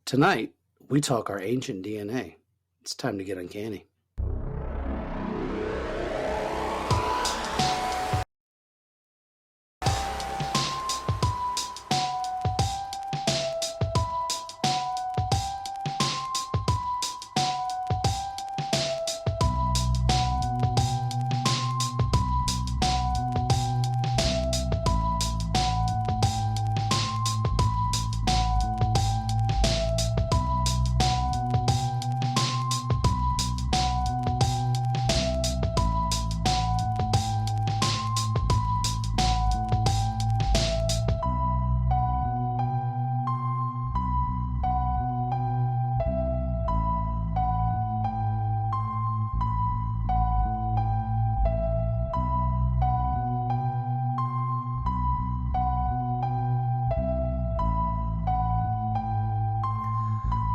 Tonight, we talk our ancient DNA. It's time to get uncanny.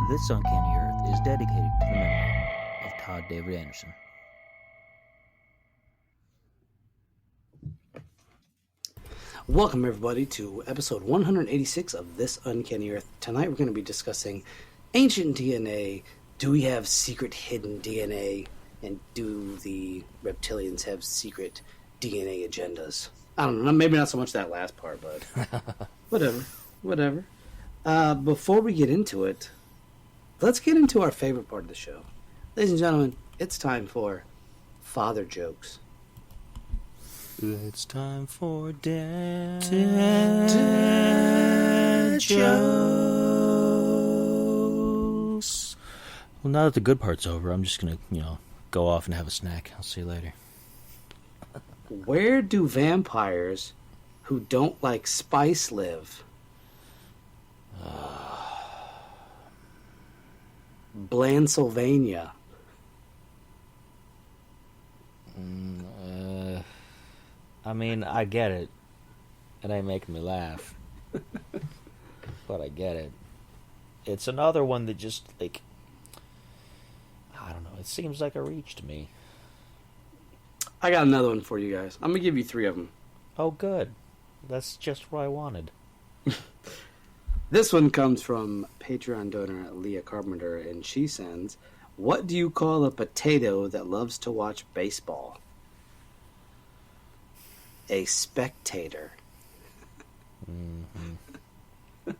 This Uncanny Earth is dedicated to the memory of Todd David Anderson. Welcome, everybody, to episode 186 of This Uncanny Earth. Tonight, we're going to be discussing ancient DNA. Do we have secret hidden DNA? And do the reptilians have secret DNA agendas? I don't know. Maybe not so much that last part, but whatever. Before we get into it, let's get into our favorite part of the show. Ladies and gentlemen, it's time for Father Jokes. It's time for Dad Jokes. Well, now that the good part's over, I'm just going to, go off and have a snack. I'll see you later. Where do vampires who don't like spice live? Blandsylvania. I get it. It ain't making me laugh. But I get it. It's another one that just, I don't know, it seems like a reach to me. I got another one for you guys. I'm going to give you 3 of them. Oh, good. That's just what I wanted. This one comes from Patreon donor Leah Carpenter, and she sends, "What do you call a potato that loves to watch baseball?" A spectator. Mm-hmm.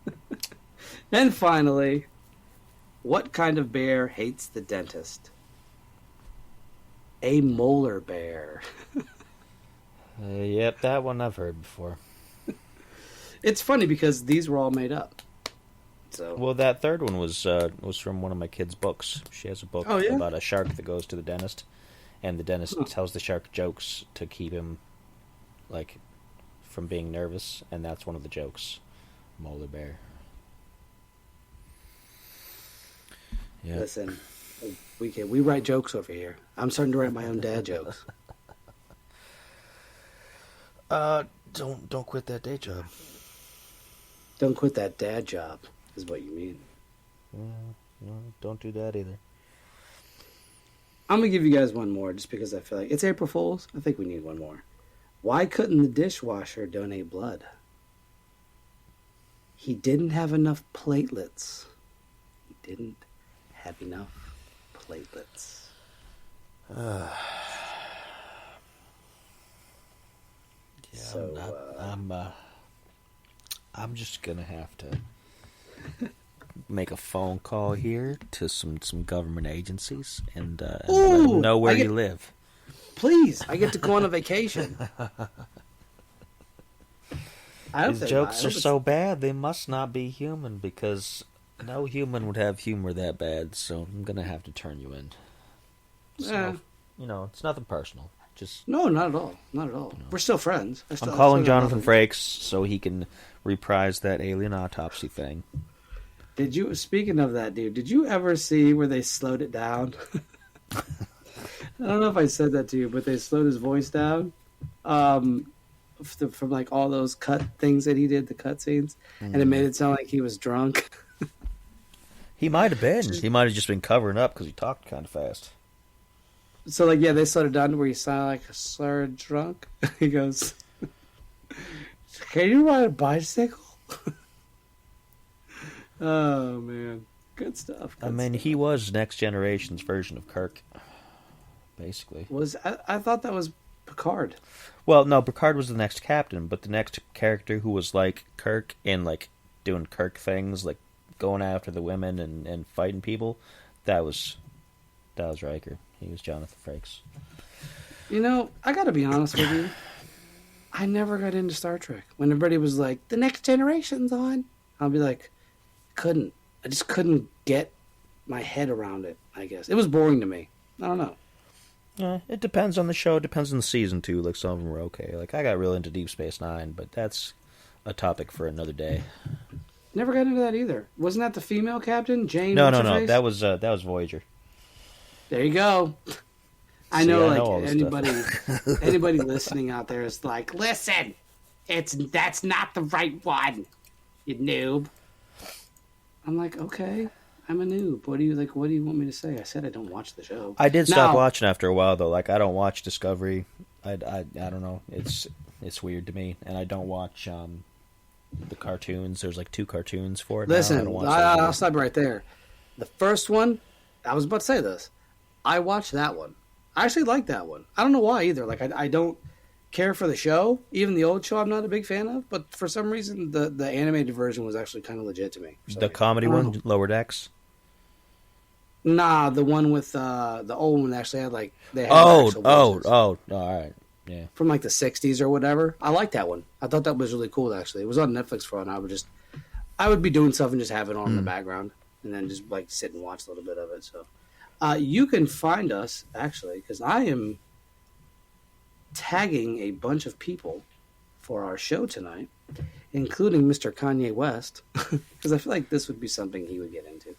And finally, what kind of bear hates the dentist? A molar bear. Yep, that one I've heard before. It's funny because these were all made up. So. Well, that third one was from one of my kids' books. She has a book about a shark that goes to the dentist, and the dentist tells the shark jokes to keep him, from being nervous, and that's one of the jokes. Molar bear. Yeah. Listen, we write jokes over here. I'm starting to write my own dad jokes. Don't quit that day job. Don't quit that dad job, is what you mean. No, don't do that either. I'm going to give you guys one more, just because I feel like it's April Fool's. I think we need one more. Why couldn't the dishwasher donate blood? He didn't have enough platelets. He didn't have enough platelets. Yeah, so, I'm just gonna have to make a phone call here to some government agencies and let them know where you live. Please, I get to go on a vacation. These jokes are so bad, they must not be human, because no human would have humor that bad, so I'm gonna have to turn you in. So, it's nothing personal. Just No, not at all. Not at all. We're still friends. I'm calling Jonathan Frakes so he can reprise that alien autopsy thing. Speaking of that, dude, did you ever see where they slowed it down? I don't know if I said that to you, but they slowed his voice down from all those cut things that he did, the cut scenes, and it made it sound like he was drunk. He might have been. He might have just been covering up because he talked kind of fast. So, they slowed it down to where he sounded like a slurred drunk. He goes, "Can you ride a bicycle?" Oh, man. Good stuff. I mean, he was Next Generation's version of Kirk, basically. I thought that was Picard. Well, no, Picard was the next captain, but the next character who was like Kirk and like doing Kirk things, like going after the women and fighting people, that was Riker. He was Jonathan Frakes. You know, I gotta be honest with you. I never got into Star Trek. When everybody was like, the Next Generation's on, I'll be like, I just couldn't get my head around it, I guess. It was boring to me. I don't know. It depends on the show. It depends on the season, too. Like, some of them were okay. Like, I got really into Deep Space Nine, but that's a topic for another day. Never got into that either. Wasn't that the female captain, Jane? No. That was Voyager. There you go. I know anybody listening out there is like, listen, that's not the right one, you noob. I'm like, okay, I'm a noob. What do you want me to say? I said I don't watch the show. I did stop watching after a while though. Like, I don't watch Discovery. I don't know. It's weird to me, and I don't watch the cartoons. There's like 2 cartoons for it. Listen, I'll stop right there. The first one, I was about to say this. I watched that one. I actually like that one. I don't know why either. Like, I don't care for the show. Even the old show I'm not a big fan of. But for some reason, the animated version was actually kind of legit to me. The comedy one, Lower Decks? Nah, the one with the old one actually had like... all right. Yeah. From like the 60s or whatever. I like that one. I thought that was really cool, actually. It was on Netflix for a while. I would be doing stuff and just have it on in the background. And then just like sit and watch a little bit of it, so... you can find us, actually, because I am tagging a bunch of people for our show tonight, including Mr. Kanye West, because I feel like this would be something he would get into.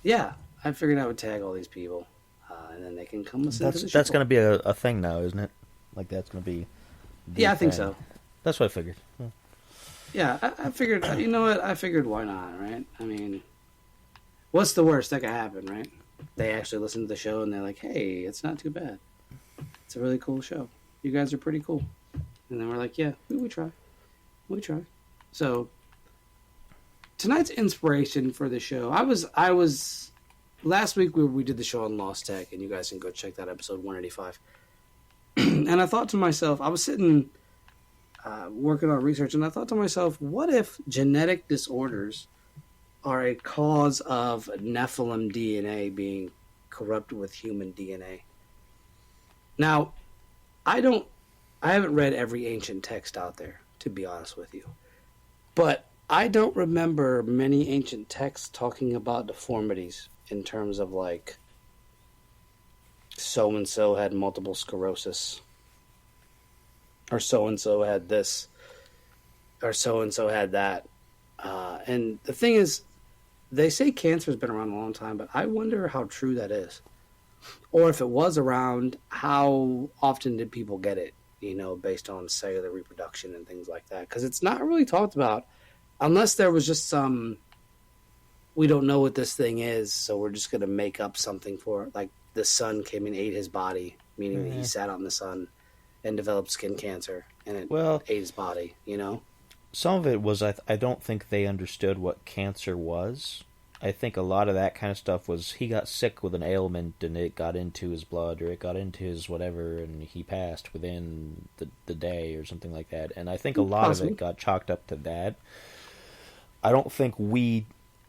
Yeah, I figured I would tag all these people, and then they can come listen to the show. That's going to be a thing now, isn't it? Like, that's going to be... Yeah, I think so. That's what I figured. Yeah, I figured, you know what? I figured why not, right? I mean... What's the worst that could happen, right? They actually listen to the show and they're like, hey, it's not too bad. It's a really cool show. You guys are pretty cool. And then we're like, yeah, we try. We try. So, tonight's inspiration for the show, I was last week we did the show on Lost Tech, and you guys can go check that episode 185. And I thought to myself, I was sitting working on research, and I thought to myself, what if genetic disorders are a cause of Nephilim DNA being corrupted with human DNA? Now, I haven't read every ancient text out there, to be honest with you. But I don't remember many ancient texts talking about deformities in terms of like so-and-so had multiple sclerosis, or so-and-so had this, or so-and-so had that. And the thing is, they say cancer has been around a long time, but I wonder how true that is. Or if it was around, how often did people get it, based on cellular reproduction and things like that? Because it's not really talked about, unless there was just some, we don't know what this thing is, so we're just going to make up something for it. Like the sun came and ate his body, meaning that he sat out in the sun and developed skin cancer, and it ate his body, Some of it was, I don't think they understood what cancer was. I think a lot of that kind of stuff was he got sick with an ailment and it got into his blood or it got into his whatever and he passed within the day or something like that. And I think a lot of it got chalked up to that. I don't think we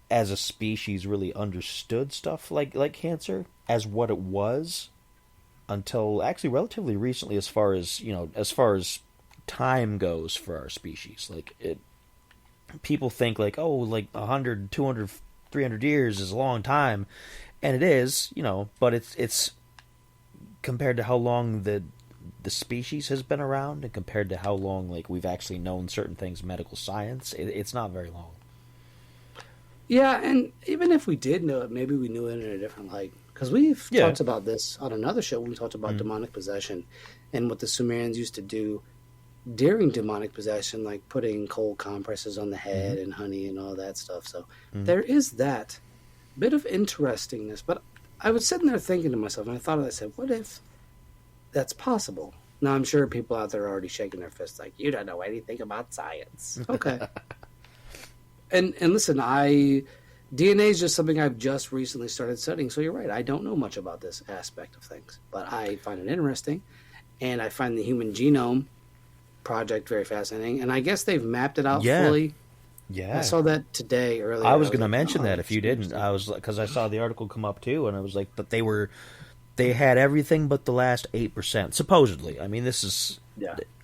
as a species really understood stuff like cancer as what it was until actually relatively recently, as far as time goes for our species. People think like 100, 200, 300 years is a long time, and it is, but it's compared to how long the species has been around and compared to how long we've actually known certain things in medical science, it's not very long. Yeah, and even if we did know it, maybe we knew it in a different light. Because we've talked about this on another show when we talked about demonic possession and what the Sumerians used to do during demonic possession, like putting cold compresses on the head and honey and all that stuff. So there is that bit of interestingness. But I was sitting there thinking to myself, and I thought of that, I said, what if that's possible? Now, I'm sure people out there are already shaking their fists like, you don't know anything about science. Okay. And listen, DNA is just something I've just recently started studying. So you're right. I don't know much about this aspect of things, but I find it interesting, and I find the Human Genome Project very fascinating. And I guess they've mapped it out fully. Yeah, I saw that today earlier. I was going to mention that if you didn't. I was because I saw the article come up too, and I was like, but they had everything but the last 8%, supposedly. I mean, this is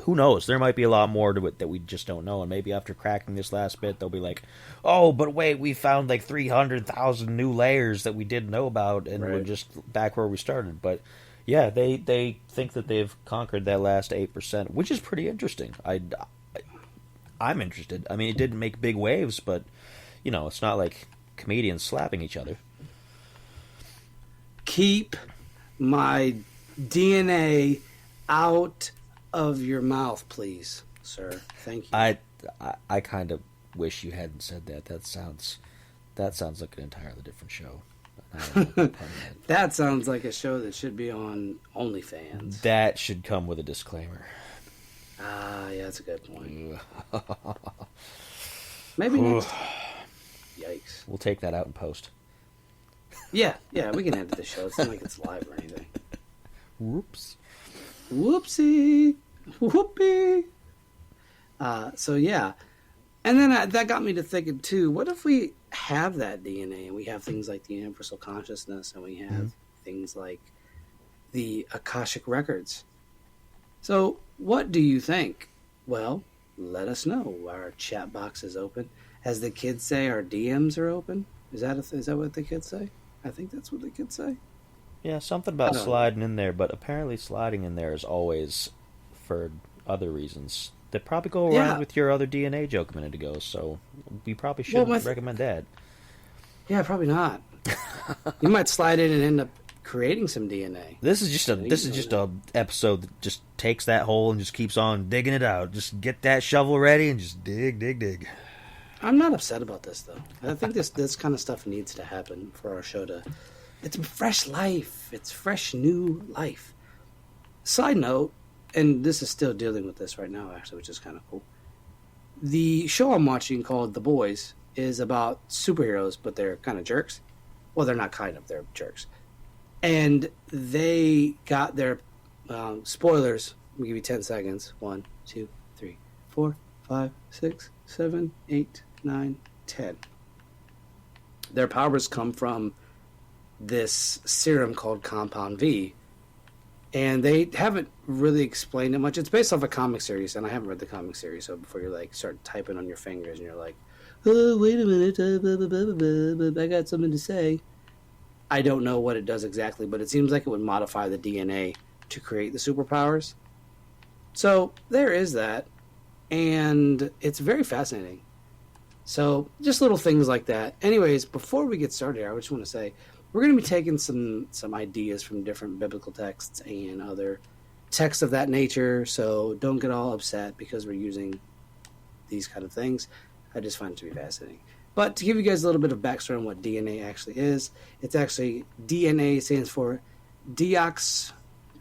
who knows? There might be a lot more to it that we just don't know, and maybe after cracking this last bit, they'll be like, oh, but wait, we found like 300,000 new layers that we didn't know about, and we're just back where we started. But yeah, they think that they've conquered that last 8%, which is pretty interesting. I'm interested. I mean, it didn't make big waves, but, you know, it's not like comedians slapping each other. Keep my DNA out of your mouth, please, sir. Thank you. I kind of wish you hadn't said that. That sounds like an entirely different show. That sounds like a show that should be on OnlyFans. That should come with a disclaimer. Yeah, that's a good point. Maybe next. Yikes. We'll take that out in post. Yeah, we can edit the show. It's not like it's live or anything. Whoops. Whoopsie. Whoopee. So, yeah. And then that got me to thinking, too, what if we have that DNA and we have things like the universal consciousness and we have things like the Akashic records? So, what do you think? Well, let us know. Our chat box is open. As the kids say, our DMs are open. Is that what the kids say? I think that's what the kids say. Yeah, something about sliding in there, but apparently sliding in there is always for other reasons that probably go around with your other DNA joke a minute ago, so we probably shouldn't recommend that. Yeah, probably not. You might slide in and end up creating some DNA. This is just a episode that just takes that hole and just keeps on digging it out. Just get that shovel ready and just dig. I'm not upset about this though. I think this kind of stuff needs to happen for our show to. It's fresh life. It's fresh new life. Side note, and this is still dealing with this right now actually, which is kind of cool. The show I'm watching called The Boys is about superheroes, but they're kind of jerks. Well, they're not kind of. They're jerks. And they got their spoilers. We'll give you 10 seconds. 1, 2, 3, 4, 5, 6, 7, 8, 9, 10. Their powers come from this serum called Compound V. And they haven't really explained it much. It's based off a comic series, and I haven't read the comic series. So before you start typing on your fingers and you're like, oh, wait a minute, I got something to say. I don't know what it does exactly, but it seems like it would modify the DNA to create the superpowers. So there is that, and it's very fascinating. So just little things like that. Anyways, before we get started here, I just want to say we're going to be taking some ideas from different biblical texts and other texts of that nature. So don't get all upset because we're using these kind of things. I just find it to be fascinating. But to give you guys a little bit of backstory on what DNA actually is, it's actually DNA stands for deox.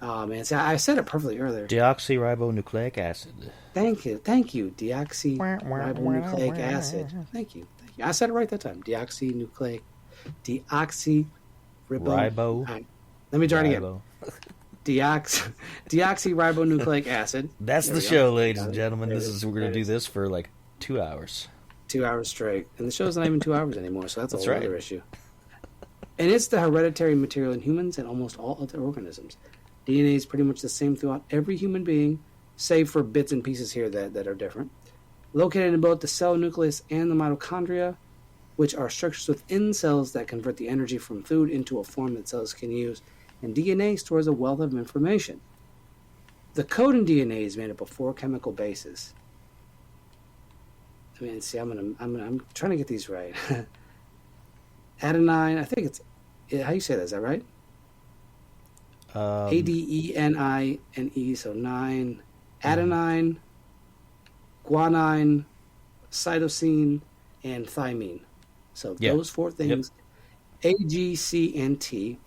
Oh man, see, I said it perfectly earlier. Deoxyribonucleic acid. Thank you. Deoxyribonucleic acid. Thank you. I said it right that time. Deoxyribonucleic. Let me try it again. Deoxyribonucleic acid. That's the show, ladies and gentlemen. We're going to do this for like 2 hours. 2 hours straight. And the show's not even 2 hours anymore, so that's a whole other issue. And it's the hereditary material in humans and almost all other organisms. DNA is pretty much the same throughout every human being, save for bits and pieces here that are different. Located in both the cell nucleus and the mitochondria, which are structures within cells that convert the energy from food into a form that cells can use. And DNA stores a wealth of information. The code in DNA is made up of 4 chemical bases. I mean, see, I'm trying to get these right. Adenine, I think it's how you say that? Is that right? ADENINE, so 9. Adenine, guanine, cytosine, and thymine. So those 4 things, A, G, C, and T,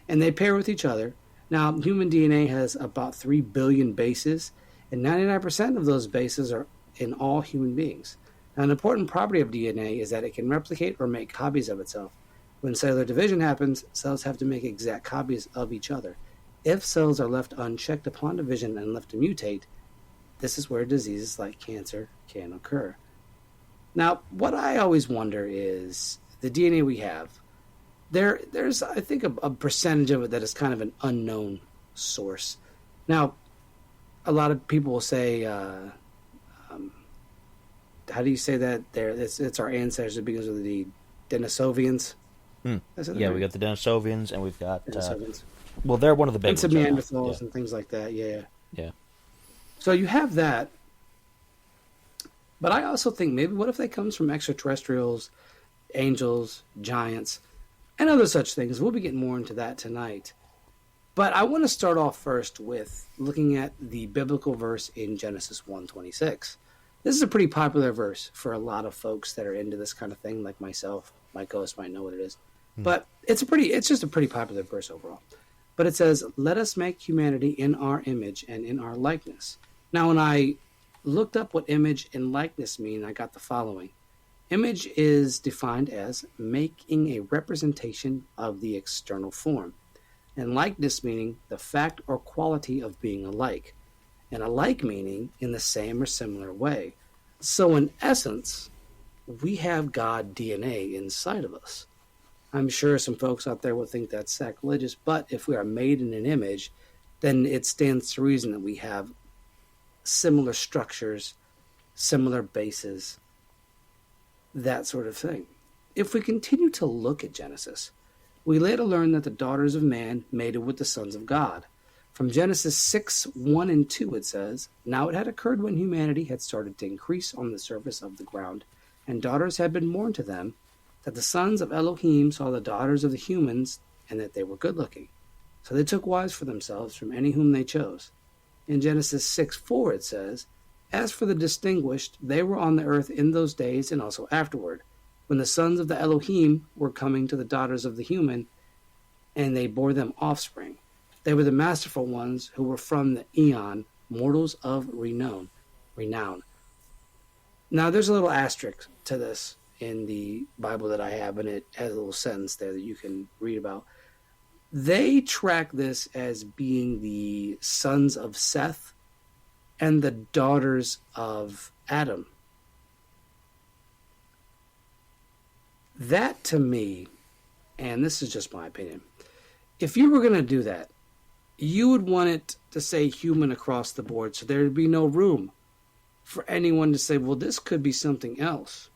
and they pair with each other. Now, human DNA has about 3 billion bases, and 99% of those bases are in all human beings. An important property of DNA is that it can replicate or make copies of itself. When cellular division happens, cells have to make exact copies of each other. If cells are left unchecked upon division and left to mutate, this is where diseases like cancer can occur. Now, what I always wonder is the DNA we have. There's I think, a percentage of it that is kind of an unknown source. Now, a lot of people will say, how do you say that? It's our ancestors because of the Denisovians. Yeah, we got the Denisovians, and we've got well, they're one of the big ones. And some Neanderthals and things like that. Yeah. So you have that, but I also think maybe what if that comes from extraterrestrials, angels, giants, and other such things? We'll be getting more into that tonight. But I want to start off first with looking at the biblical verse in Genesis 1:26. This is a pretty popular verse for a lot of folks that are into this kind of thing, like myself. My co-host might know what it is. But it's just a pretty popular verse overall. But it says, "Let us make humanity in our image and in our likeness." Now, when I looked up what image and likeness mean, I got the following. Image is defined as making a representation of the external form, and likeness meaning the fact or quality of being alike, and alike meaning in the same or similar way. So in essence, we have God DNA inside of us. I'm sure some folks out there will think that's sacrilegious, but if we are made in an image, then it stands to reason that we have similar structures, similar bases, that sort of thing. If we continue to look at Genesis, we later learn that the daughters of man mated with the sons of God. From Genesis 6:1 and 2 it says, "Now it had occurred when humanity had started to increase on the surface of the ground, and daughters had been born to them, that the sons of Elohim saw the daughters of the humans, and that they were good-looking. So they took wives for themselves from any whom they chose." In Genesis 6:4 it says, "As for the distinguished, they were on the earth in those days and also afterward, when the sons of the Elohim were coming to the daughters of the human, and they bore them offspring. They were the masterful ones who were from the eon, mortals of renown." Now, there's a little asterisk to this in the Bible that I have, and it has a little sentence there that you can read about. They track this as being the sons of Seth and the daughters of Adam. That, to me, and this is just my opinion, if you were going to do that, you would want it to say human across the board, so there would be no room for anyone to say, well, this could be something else.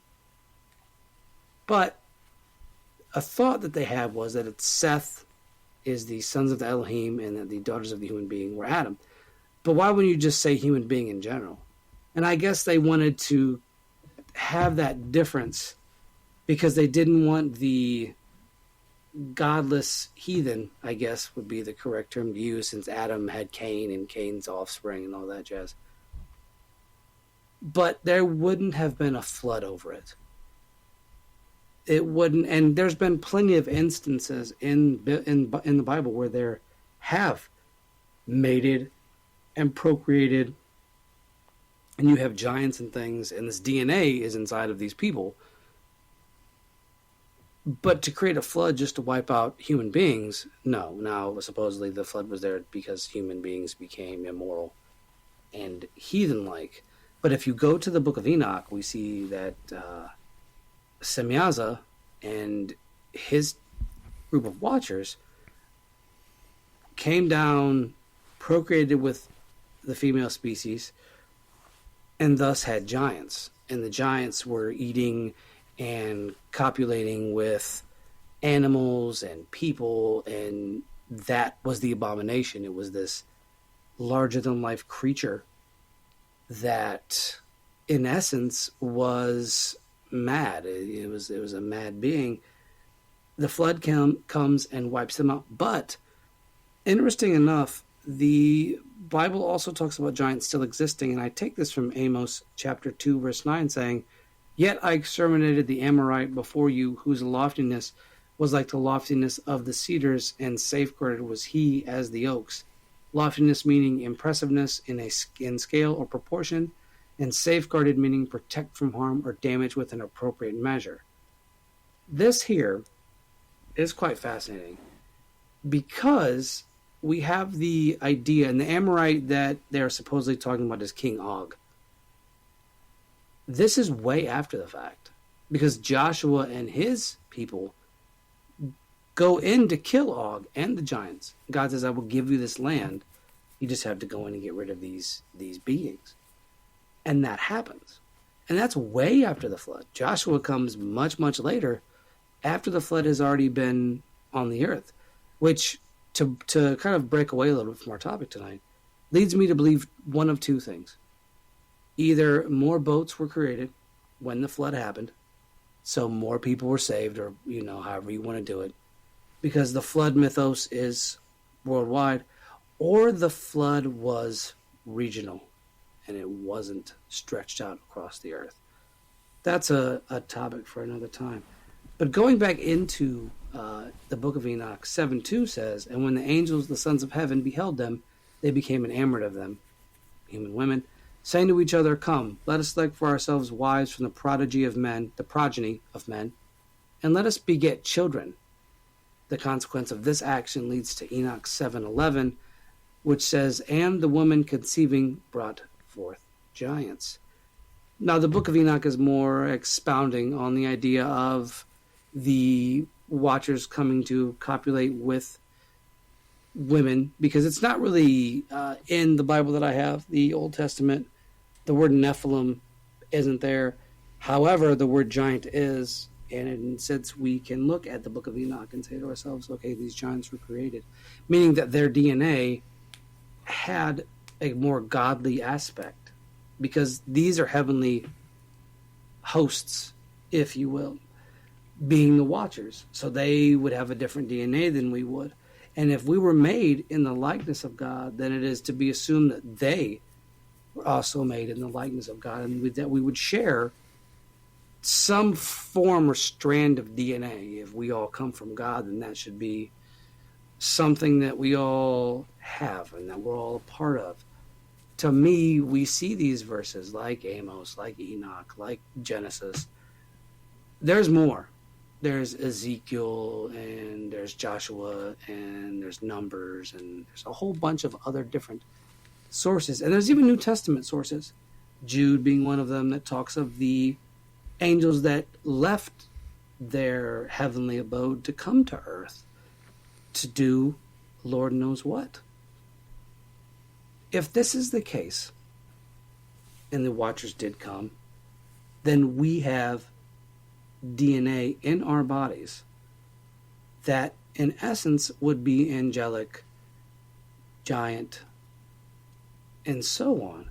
But a thought that they had was that it's Seth is the sons of the Elohim and that the daughters of the human being were Adam. But why wouldn't you just say human being in general? And I guess they wanted to have that difference because they didn't want the godless heathen, I guess would be the correct term to use, since Adam had Cain and Cain's offspring and all that jazz. But there wouldn't have been a flood over it. It wouldn't, and there's been plenty of instances in the Bible where there have mated and procreated, and you have giants and things, and this DNA is inside of these people. But to create a flood just to wipe out human beings, no. Now, supposedly the flood was there because human beings became immoral and heathen-like. But if you go to the book of Enoch, we see that Semyaza and his group of watchers came down, procreated with the female species, and thus had giants. And the giants were eating and copulating with animals and people, and that was the abomination. It was this larger-than-life creature that, in essence, was mad. It was a mad being. The flood comes and wipes them out. But, interesting enough, the Bible also talks about giants still existing, and I take this from Amos chapter 2, verse 9, saying, "Yet I exterminated the Amorite before you, whose loftiness was like the loftiness of the cedars, and safeguarded was he as the oaks." Loftiness meaning impressiveness in scale or proportion, and safeguarded meaning protect from harm or damage with an appropriate measure. This here is quite fascinating because we have the idea, and the Amorite that they're supposedly talking about is King Og. This is way after the fact because Joshua and his people go in to kill Og and the giants. God says, I will give you this land. You just have to go in and get rid of these beings. And that happens. And that's way after the flood. Joshua comes much, much later after the flood has already been on the earth, which, to kind of break away a little bit from our topic tonight, leads me to believe one of two things. Either more boats were created when the flood happened, so more people were saved, or, however you want to do it, because the flood mythos is worldwide, or the flood was regional and it wasn't stretched out across the earth. That's a topic for another time. But going back into the book of Enoch, 7:2 says, and when the angels, the sons of heaven, beheld them, they became enamored of them, human women, saying to each other, come, let us select for ourselves wives from the progeny of men, and let us beget children. The consequence of this action leads to Enoch 7:11, which says, and the woman conceiving brought forth giants. Now, the book of Enoch is more expounding on the idea of the watchers coming to copulate with women, because it's not really in the Bible that I have, the Old Testament. The word Nephilim isn't there. However, the word giant is, and in a sense we can look at the book of Enoch and say to ourselves, okay, these giants were created, meaning that their DNA had a more godly aspect, because these are heavenly hosts, if you will, being the watchers. So they would have a different DNA than we would. And if we were made in the likeness of God, then it is to be assumed that they were also made in the likeness of God, and that we would share some form or strand of DNA. If we all come from God, then that should be something that we all have and that we're all a part of. To me, we see these verses like Amos, like Enoch, like Genesis. There's more. There's Ezekiel, and there's Joshua, and there's Numbers, and there's a whole bunch of other different sources. And there's even New Testament sources, Jude being one of them, that talks of the angels that left their heavenly abode to come to earth to do Lord knows what. If this is the case, and the watchers did come, then we have DNA in our bodies that in essence would be angelic, giant, and so on.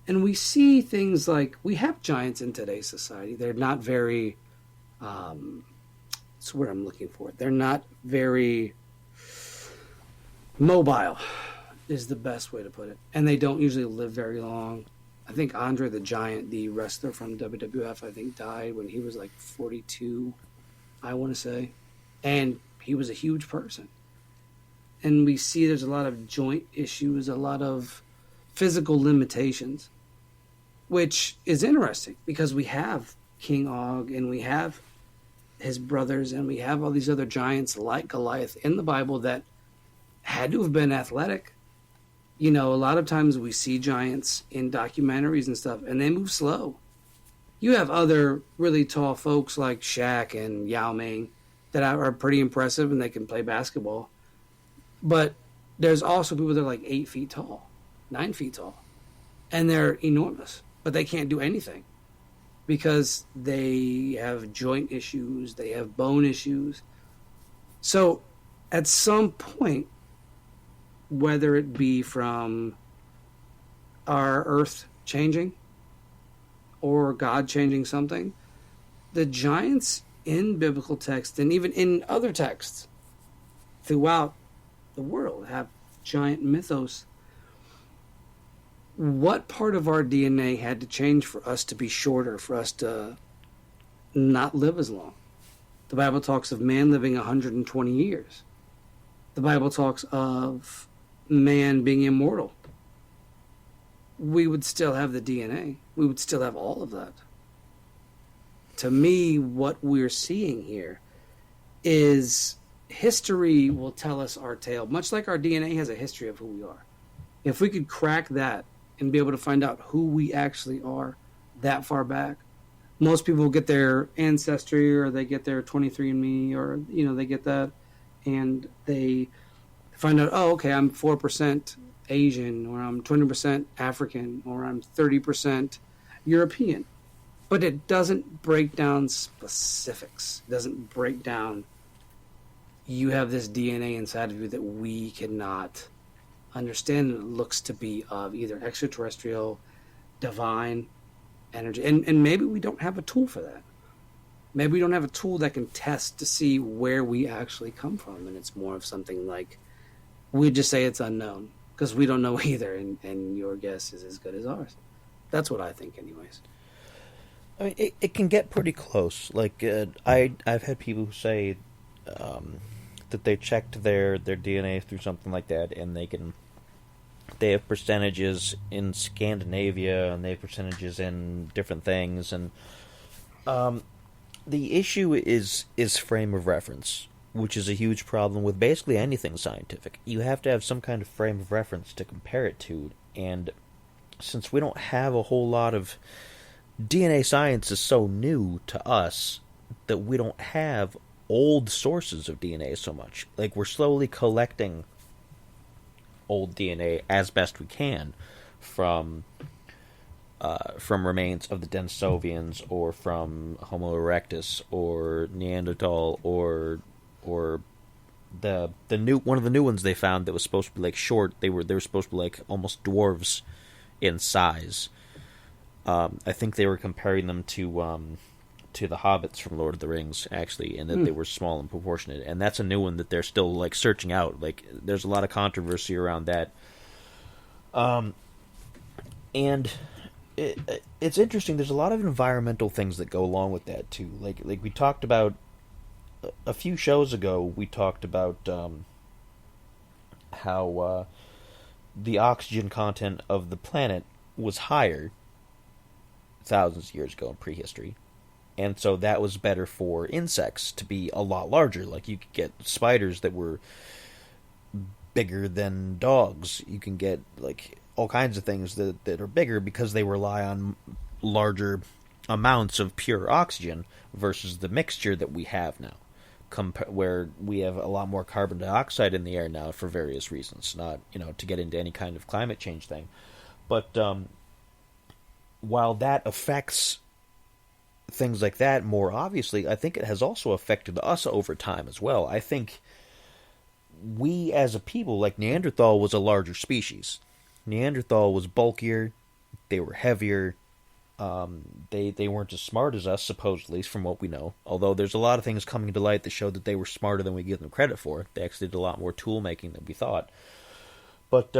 And we see things like, we have giants in today's society. They're not very, that's what I'm looking for. They're not very mobile, is the best way to put it. And they don't usually live very long. I think Andre the Giant, the wrestler from WWF, I think died when he was like 42, I want to say. And he was a huge person. And we see there's a lot of joint issues, a lot of physical limitations, which is interesting because we have King Og and we have his brothers and we have all these other giants like Goliath in the Bible that had to have been athletic. A lot of times we see giants in documentaries and stuff, and they move slow. You have other really tall folks like Shaq and Yao Ming that are pretty impressive, and they can play basketball. But there's also people that are like 8 feet tall, 9 feet tall, and they're enormous, but they can't do anything because they have joint issues, they have bone issues. So at some point, whether it be from our earth changing or God changing something, the giants in biblical text and even in other texts throughout the world have giant mythos. What part of our DNA had to change for us to be shorter, for us to not live as long? The Bible talks of man living 120 years. The Bible talks of man being immortal. we would still have the DNA. We would still have all of that. To me, what we're seeing here is history will tell us our tale, much like our DNA has a history of who we are. If we could crack that and be able to find out who we actually are that far back, most people get their ancestry or they get their 23andMe or, they get that and they find out, oh, okay, I'm 4% Asian or I'm 20% African or I'm 30% European. But it doesn't break down specifics. It doesn't break down, you have this DNA inside of you that we cannot understand. It looks to be of either extraterrestrial, divine energy. And maybe we don't have a tool for that. Maybe we don't have a tool that can test to see where we actually come from. And it's more of something like, we just say it's unknown because we don't know either. And your guess is as good as ours. That's what I think anyways. I mean, it can get pretty close. Like, I've had people who say that they checked their DNA through something like that, and they have percentages in Scandinavia, and they have percentages in different things, and the issue is frame of reference, which is a huge problem with basically anything scientific. You have to have some kind of frame of reference to compare it to, and since we don't have a whole lot of DNA science is so new to us that we don't have old sources of DNA so much. Like, we're slowly collecting old DNA as best we can from remains of the Denisovians or from Homo erectus or Neanderthal or the new one of the new ones they found that was supposed to be like short. They were supposed to be like almost dwarves in size. I think they were comparing them to the hobbits from Lord of the Rings, actually, and that they were small and proportionate. And that's a new one that they're still like searching out. Like, there's a lot of controversy around that. And it's interesting. There's a lot of environmental things that go along with that too. Like we talked about a few shows ago. We talked about how the oxygen content of the planet was higher thousands of years ago in prehistory, and so that was better for insects to be a lot larger. Like, you could get spiders that were bigger than dogs. You can get like all kinds of things that are bigger because they rely on larger amounts of pure oxygen versus the mixture that we have now, where we have a lot more carbon dioxide in the air now for various reasons, not to get into any kind of climate change thing, but while that affects things like that more obviously, I think it has also affected us over time as well. I think we as a people, like Neanderthal was a larger species. Neanderthal was bulkier, they were heavier, they weren't as smart as us, supposedly, from what we know. Although there's a lot of things coming to light that show that they were smarter than we give them credit for. They actually did a lot more tool making than we thought. But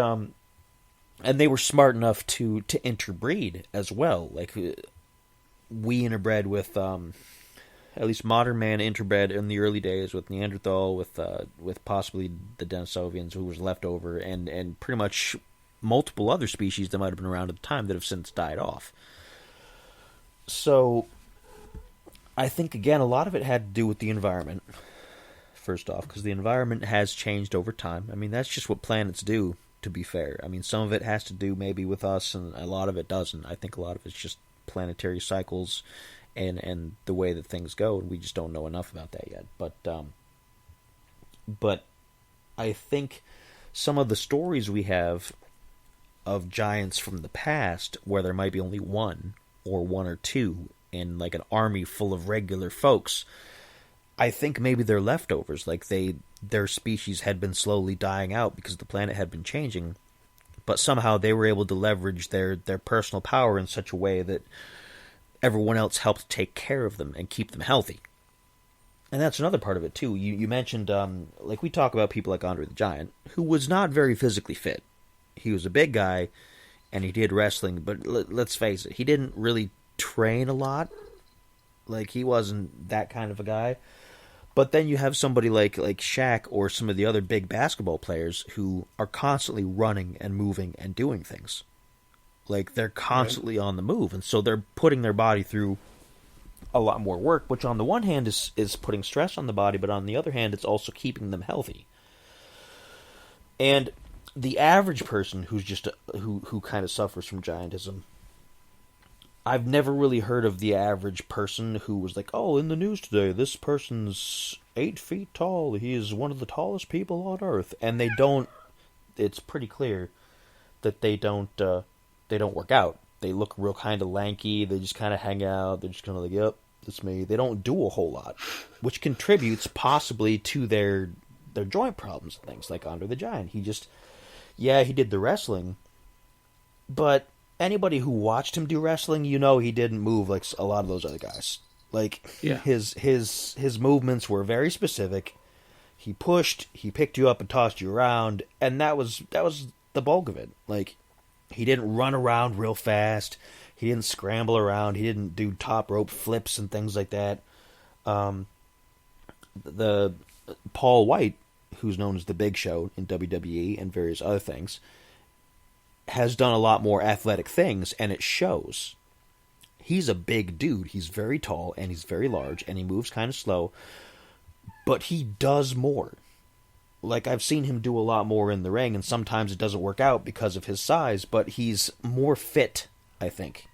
and they were smart enough to interbreed as well. Like, we interbred with, at least modern man interbred in the early days with Neanderthal, with possibly the Denisovians, who was left over, and pretty much multiple other species that might have been around at the time that have since died off. So, I think, again, a lot of it had to do with the environment, first off, because the environment has changed over time. I mean, that's just what planets do, to be fair. I mean, some of it has to do maybe with us, and a lot of it doesn't. I think a lot of it's just planetary cycles and the way that things go, and we just don't know enough about that yet. But I think some of the stories we have of giants from the past, where there might be only one or two in like an army full of regular folks, I think maybe they're leftovers. Like, their species had been slowly dying out because the planet had been changing, but somehow they were able to leverage their personal power in such a way that everyone else helped take care of them and keep them healthy. And that's another part of it too. You mentioned, like, we talk about people like Andre the Giant, who was not very physically fit. He was a big guy, and he did wrestling, but let's face it, he didn't really train a lot. Like, he wasn't that kind of a guy. But then you have somebody like Shaq or some of the other big basketball players who are constantly running and moving and doing things. Like, they're constantly on the move, and so they're putting their body through a lot more work, which on the one hand is putting stress on the body, but on the other hand, it's also keeping them healthy. And the average person who's just who kind of suffers from giantism, I've never really heard of the average person who was like, oh, in the news today, this person's 8 feet tall. He is one of the tallest people on Earth. And they don't, it's pretty clear that they don't work out. They look real kind of lanky. They just kind of hang out. They're just kind of like, yep, that's me. They don't do a whole lot, which contributes possibly to their joint problems and things, like Andre the Giant. He did the wrestling, but anybody who watched him do wrestling, he didn't move like a lot of those other guys. Like, his movements were very specific. He pushed, he picked you up and tossed you around, and that was the bulk of it. Like, he didn't run around real fast. He didn't scramble around. He didn't do top rope flips and things like that. The Paul White, who's known as the Big Show in WWE and various other things, has done a lot more athletic things, and it shows. He's a big dude. He's very tall, and he's very large, and he moves kind of slow, but he does more. Like, I've seen him do a lot more in the ring, and sometimes it doesn't work out because of his size, but he's more fit, I think,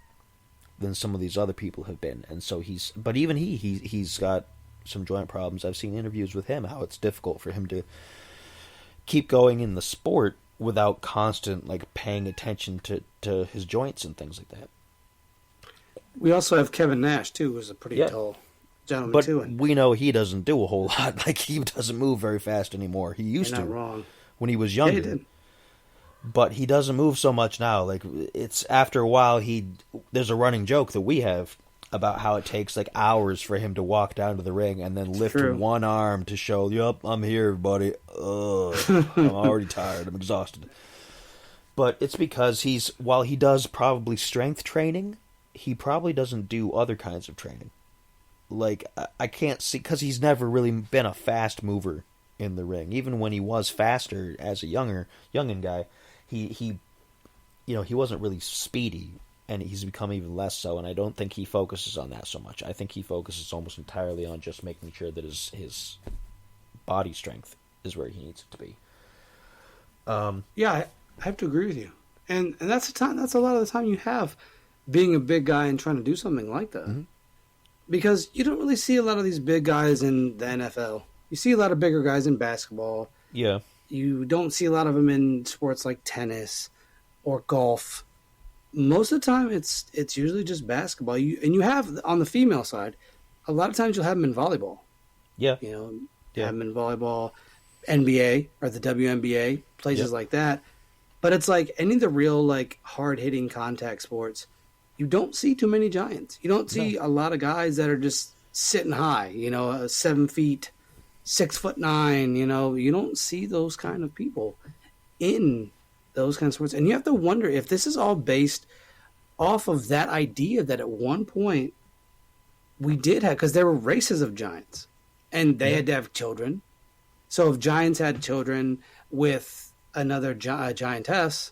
than some of these other people have been. And so but even he's got some joint problems. I've seen interviews with him, how it's difficult for him to keep going in the sport without constant, like, paying attention to his joints and things like that. We also have Kevin Nash, too, who's a pretty tall gentleman, but too. But we know he doesn't do a whole lot. Like, he doesn't move very fast anymore. He used to. Wrong. When he was younger. Yeah, he did. But he doesn't move so much now. Like, it's after a while, there's a running joke that we have about how it takes, like, hours for him to walk down to the ring and then lift one arm to show, yup, I'm here, buddy. Ugh, I'm already tired. I'm exhausted. But it's because while he does probably strength training, he probably doesn't do other kinds of training. Like, I can't see, because he's never really been a fast mover in the ring. Even when he was faster as a youngin' guy, he wasn't really speedy. And he's become even less so, and I don't think he focuses on that so much. I think he focuses almost entirely on just making sure that his body strength is where he needs it to be. I have to agree with you, and that's a lot of the time you have being a big guy and trying to do something like that, mm-hmm. because you don't really see a lot of these big guys in the NFL. You see a lot of bigger guys in basketball. Yeah, you don't see a lot of them in sports like tennis or golf. Most of the time, it's usually just basketball. You have, on the female side, a lot of times you'll have them in volleyball. Yeah. Have them in volleyball, NBA, or the WNBA, places like that. But it's like any of the real, like, hard-hitting contact sports, you don't see too many giants. You don't see a lot of guys that are just sitting high, 7 feet, 6'9", you don't see those kind of people in those kind of sports. And you have to wonder if this is all based off of that idea that at one point we did have, because there were races of giants and they had to have children. So if giants had children with another giantess,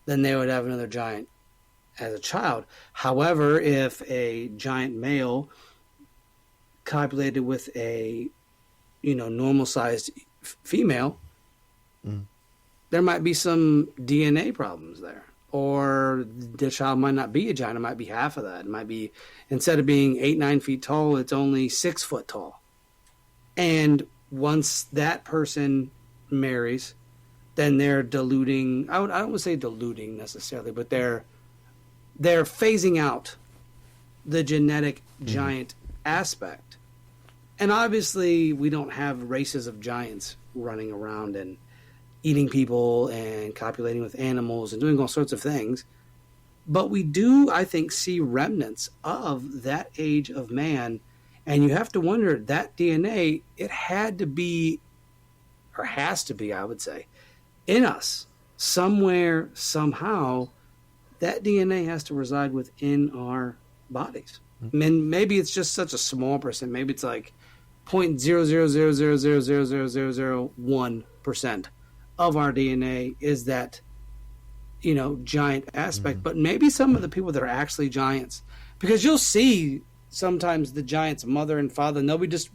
then they would have another giant as a child. However, if a giant male copulated with a normal sized female, there might be some DNA problems there. Or the child might not be a giant. It might be half of that. It might be, instead of being 8-9 feet tall, it's only 6 foot tall. And once that person marries, then they're diluting. I don't want to say diluting necessarily, but they're phasing out the genetic giant aspect. And obviously, we don't have races of giants running around and eating people and copulating with animals and doing all sorts of things. But we do, I think, see remnants of that age of man. And you have to wonder, that DNA, it had to be, or has to be, I would say, in us. Somewhere, somehow, that DNA has to reside within our bodies. And maybe it's just such a small percent. Maybe it's like 0.000000001% of our DNA is that giant aspect, but maybe some of the people that are actually giants, because you'll see sometimes the giant's mother and father, and they'll be just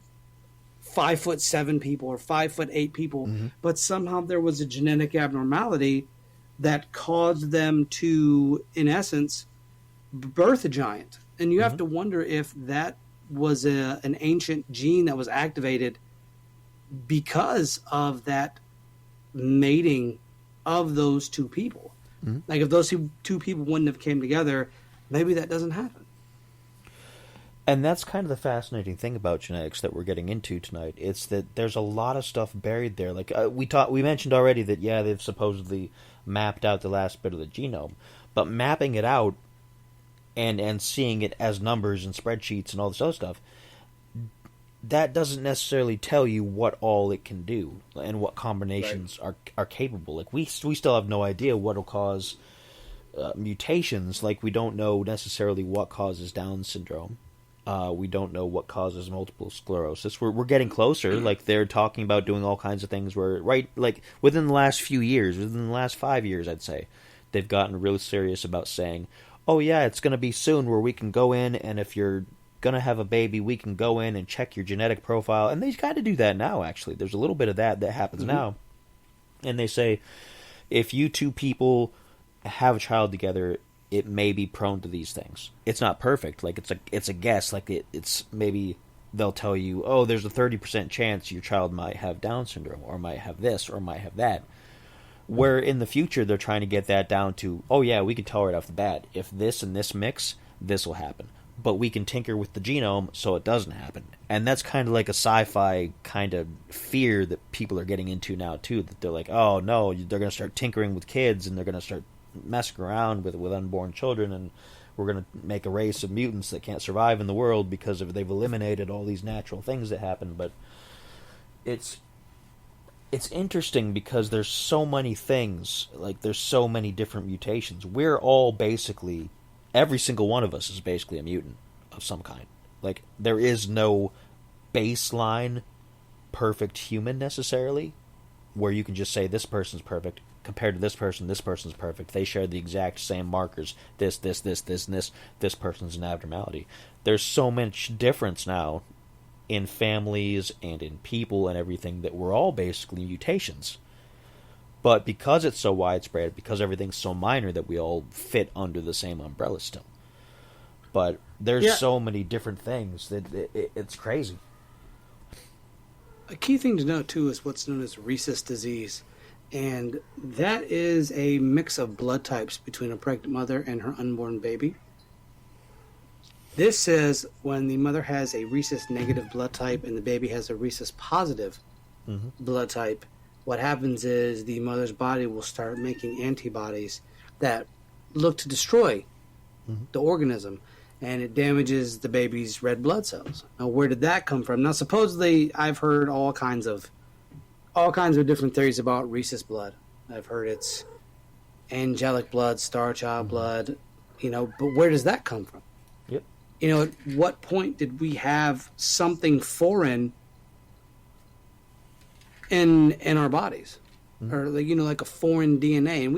5'7" people or 5'8" people, but somehow there was a genetic abnormality that caused them to, in essence, birth a giant. And you have to wonder if that was an ancient gene that was activated because of that mating of those two people. Like if those two people wouldn't have came together, maybe that doesn't happen. And that's kind of the fascinating thing about genetics that we're getting into tonight. It's that there's a lot of stuff buried there. Like we mentioned already that they've supposedly mapped out the last bit of the genome, but mapping it out and seeing it as numbers and spreadsheets and all this other stuff, that doesn't necessarily tell you what all it can do and what combinations are capable. Like we still have no idea what will cause mutations. Like we don't know necessarily what causes Down syndrome. We don't know what causes multiple sclerosis. We're getting closer. Like they're talking about doing all kinds of things where, like within the last few years, within the last 5 years, I'd say, they've gotten really serious about saying, oh yeah, it's going to be soon where we can go in, and if you're going to have a baby, we can go in and check your genetic profile. And they kind of do that now, actually. There's a little bit of that happens now. And they say, if you two people have a child together, it may be prone to these things. It's not perfect. Like it's a guess. Like it's maybe they'll tell you, oh, there's a 30% chance your child might have Down syndrome or might have this or might have that. Where in the future they're trying to get that down to, oh yeah, we can tell right off the bat, if this and this mix, this will happen. But we can tinker with the genome so it doesn't happen. And that's kind of like a sci-fi kind of fear that people are getting into now too. That they're like, oh no, they're going to start tinkering with kids and they're going to start messing around with unborn children, and we're going to make a race of mutants that can't survive in the world because they've eliminated all these natural things that happen. But it's interesting because there's so many things, like there's so many different mutations. We're all basically, every single one of us is basically a mutant of some kind. Like there is no baseline perfect human necessarily where you can just say this person's perfect compared to this person's perfect. They share the exact same markers. This, and this. This person's an abnormality. There's so much difference now in families and in people and everything that we're all basically mutations. But because it's so widespread, because everything's so minor, that we all fit under the same umbrella still. But there's so many different things that it's crazy. A key thing to note, too, is what's known as rhesus disease. And that is a mix of blood types between a pregnant mother and her unborn baby. This says when the mother has a rhesus negative blood type and the baby has a rhesus positive blood type, what happens is the mother's body will start making antibodies that look to destroy the organism, and it damages the baby's red blood cells. Now, where did that come from? Now, supposedly, I've heard all kinds of different theories about rhesus blood. I've heard it's angelic blood, star child blood, but where does that come from? Yep. At what point did we have something foreign in our bodies? Or like a foreign DNA? And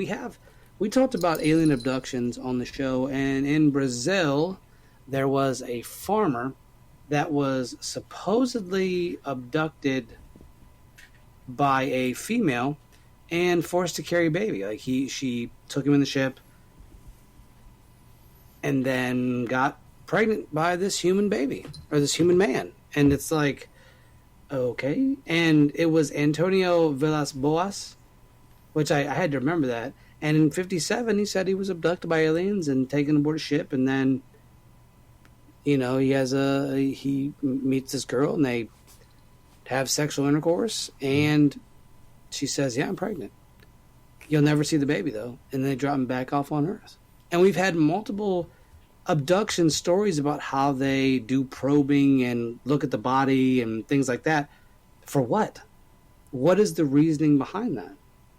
we talked about alien abductions on the show, and in Brazil there was a farmer that was supposedly abducted by a female and forced to carry a baby. Like she took him in the ship and then got pregnant by this human baby or this human man. And it's like, okay. And it was Antonio Villas Boas, which I had to remember that. And in 1957, he said he was abducted by aliens and taken aboard a ship. And then, he meets this girl and they have sexual intercourse, and she says, yeah, I'm pregnant. You'll never see the baby, though. And they drop him back off on Earth. And we've had multiple abduction stories about how they do probing and look at the body and things like that. For what? What is the reasoning behind that?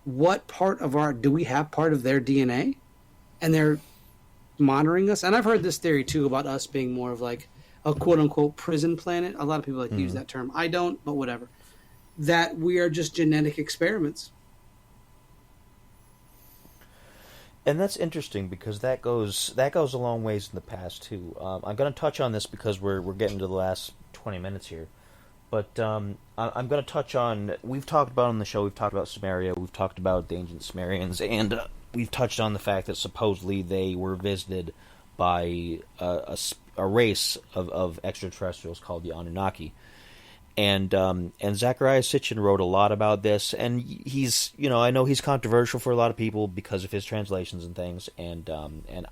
What part of do we have part of their DNA? And they're monitoring us? And I've heard this theory, too, about us being more of like a quote-unquote prison planet. A lot of people like to use that term. I don't, but whatever. That we are just genetic experiments. And that's interesting because that goes a long ways in the past too. I'm going to touch on this because we're getting to the last 20 minutes here. But I'm going to touch on. We've talked about on the show. We've talked about Sumeria. We've talked about the ancient Sumerians, and we've touched on the fact that supposedly they were visited by a race of extraterrestrials called the Anunnaki. And Zachariah Sitchin wrote a lot about this, and he's, I know he's controversial for a lot of people because of his translations and things, and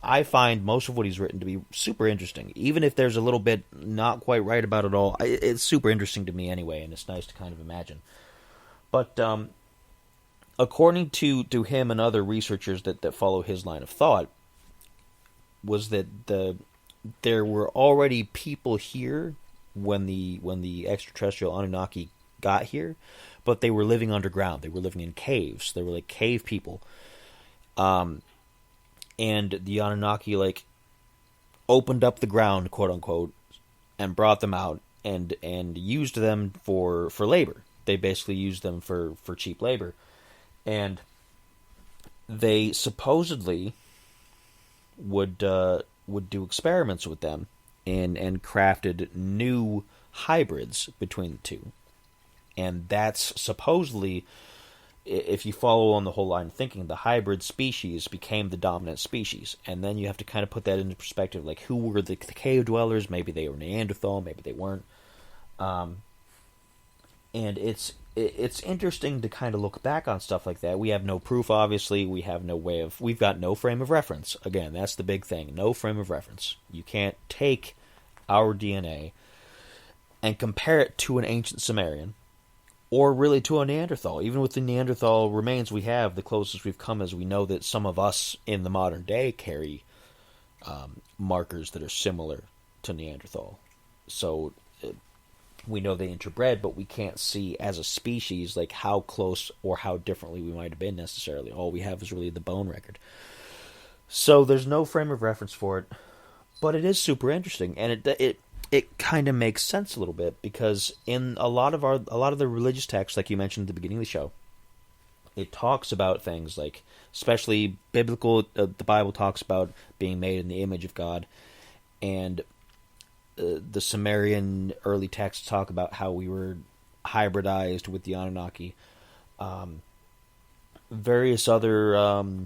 I find most of what he's written to be super interesting, even if there's a little bit not quite right about it all. It's super interesting to me anyway, and it's nice to kind of imagine. But according to him and other researchers that follow his line of thought, was that there were already people here when the extraterrestrial Anunnaki got here, but they were living underground. They were living in caves. They were like cave people. And the Anunnaki opened up the ground, quote unquote, and brought them out and used them for labor. They basically used them for cheap labor. And they supposedly would do experiments with them and crafted new hybrids between the two. And that's supposedly, if you follow on the whole line of thinking, the hybrid species became the dominant species. And then you have to kind of put that into perspective, like who were the cave dwellers? Maybe they were Neanderthal, maybe they weren't. And it's interesting to kind of look back on stuff like that. We have no proof, obviously. We've got no frame of reference. Again, that's the big thing. No frame of reference. You can't take our DNA and compare it to an ancient Sumerian or really to a Neanderthal. Even with the Neanderthal remains we have, the closest we've come is we know that some of us in the modern day carry markers that are similar to Neanderthal. So we know they interbred, but we can't see as a species like how close or how differently we might have been necessarily. All we have is really the bone record. So there's no frame of reference for it, but it is super interesting, and it kind of makes sense a little bit because in a lot of the religious texts, like you mentioned at the beginning of the show, it talks about things like, especially biblical, the Bible talks about being made in the image of God, and the Sumerian early texts talk about how we were hybridized with the Anunnaki. Various other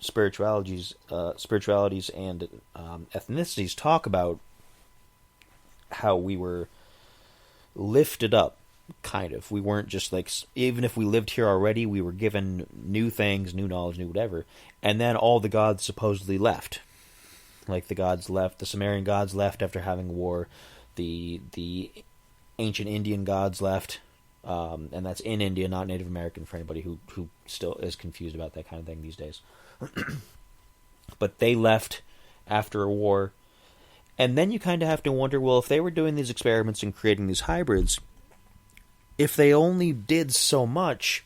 spiritualities and ethnicities talk about how we were lifted up, kind of. We weren't just even if we lived here already, we were given new things, new knowledge, new whatever, and then all the gods supposedly left. Like the Sumerian gods left after having a war, the ancient Indian gods left, and that's in India, not Native American, for anybody who still is confused about that kind of thing these days. But they left after a war, and then you kind of have to wonder, well, if they were doing these experiments and creating these hybrids, if they only did so much,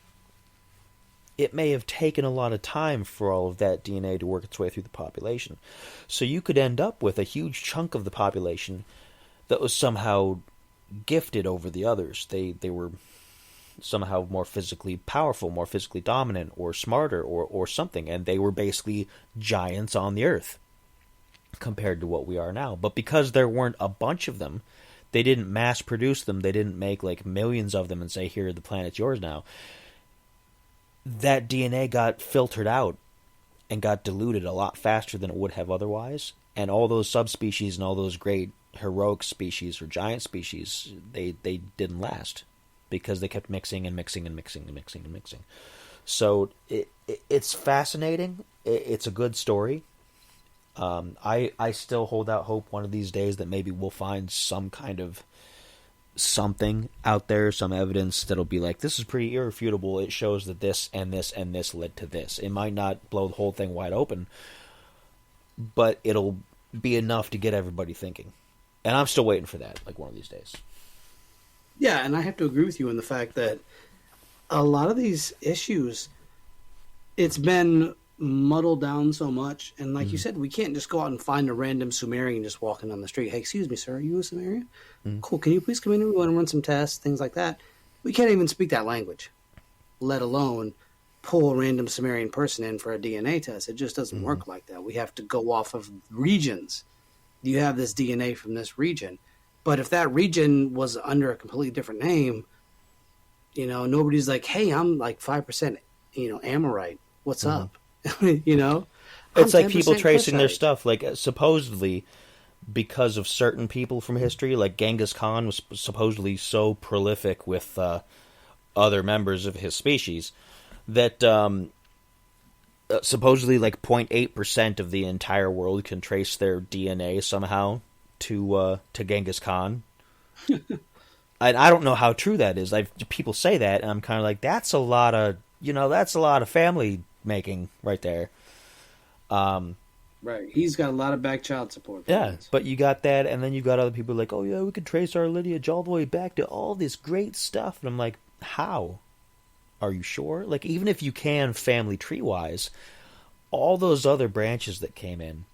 it may have taken a lot of time for all of that DNA to work its way through the population. So you could end up with a huge chunk of the population that was somehow gifted over the others. They were somehow more physically powerful, more physically dominant, or smarter, or something, and they were basically giants on the earth compared to what we are now. But because there weren't a bunch of them, they didn't mass produce them, they didn't make millions of them and say, here, the planet's yours now. That DNA got filtered out and got diluted a lot faster than it would have otherwise, and all those subspecies and all those great heroic species or giant species, they didn't last because they kept mixing and mixing and mixing and mixing and mixing. So it's fascinating. It's a good story. I still hold out hope one of these days that maybe we'll find some kind of something out there, some evidence that'll be like, this is pretty irrefutable. It shows that this and this and this led to this. It might not blow the whole thing wide open, but it'll be enough to get everybody thinking. And I'm still waiting for that, one of these days. Yeah, and I have to agree with you in the fact that a lot of these issues, it's been muddled down so much, and like you said, we can't just go out and find a random Sumerian just walking down the street. Hey, excuse me, sir, are you a Sumerian? Cool, can you please come in? We want to run some tests, things like that. We can't even speak that language, let alone pull a random Sumerian person in for a DNA test. It just doesn't work like that. We have to go off of regions. You have this DNA from this region. But if that region was under a completely different name, nobody's like, hey, I'm like 5%, Amorite. What's up? It's like people tracing their stuff. Like, supposedly, because of certain people from history, like Genghis Khan was supposedly so prolific with other members of his species that supposedly like 0.8% of the entire world can trace their DNA somehow to Genghis Khan. I don't know how true that is. People say that, and I'm kind of like, that's a lot of family making right there. Right. He's got a lot of back child support. Yeah, but you got that, and then you got other people like, oh yeah, we could trace our lineage all the way back to all this great stuff. And I'm like, how? Are you sure? Like, even if you can family tree-wise, all those other branches that came in,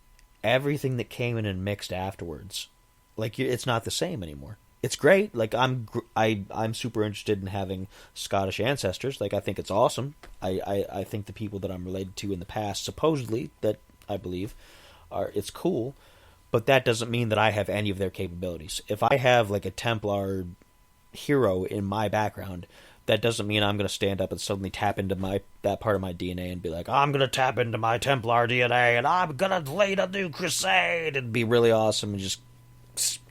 everything that came in and mixed afterwards, like, it's not the same anymore. It's great. Like, I'm super interested in having Scottish ancestors. Like, I think it's awesome. I think the people that I'm related to in the past, supposedly, that I believe, it's cool. But that doesn't mean that I have any of their capabilities. If I have, like, a Templar hero in my background, that doesn't mean I'm going to stand up and suddenly tap into that part of my DNA and be like, I'm going to tap into my Templar DNA and I'm going to lead a new crusade and be really awesome and just